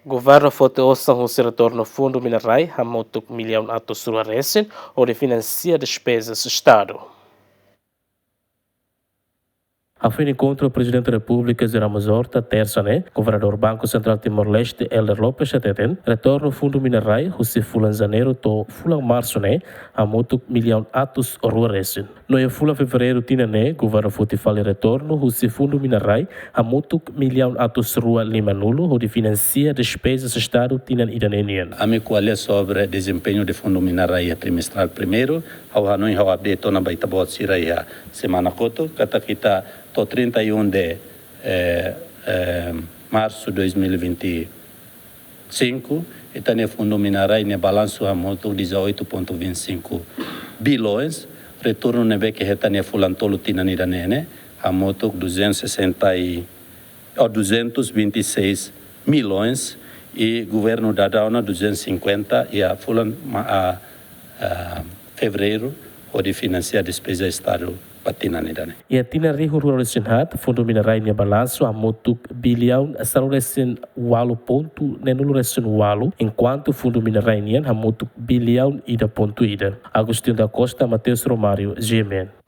Governo foto ouçam o retorno fundo minerai a muito milhão atos suarecen onde financia despesas do Estado. A fim de encontro, o Presidente da República, Zé Ramos Horta, terça, Governador Banco Central Timor-Leste, Helder Lopes, retorno fundo minerai, o se fulan janeiro, to fulan março, a muito milhão atos ruarecen. No é fulan fevereiro, tina, governo foto fale retorno, o se fundo minerai, a muito milhão atos rua lima nulo, onde financia despesas do Estado, tina idanenian. A me qual é sobre desempenho de fundo minerai trimestral primeiro, ao hanoi ao update na baita bot sirai a semana koto, kata kita to 31 de março de 2025, e tá no fundo minerai ne balanço a moto 18,25 bilhões, retorno nebe que reta ne fulantolo tinanira nene, a moto 226 milhões, e governo da Dauna 250 e a fulan fevereiro onde financia a despesa do Estado patina nidane. E a tina riho ruarecen hat fundo minerai ne balanço a muito bilhão salurecen walo ponto nenulu recen walo enquanto fundo minerai nian a muito bilhão ida ponto ida. Agostinho da Costa, Mateus Romário, GMN.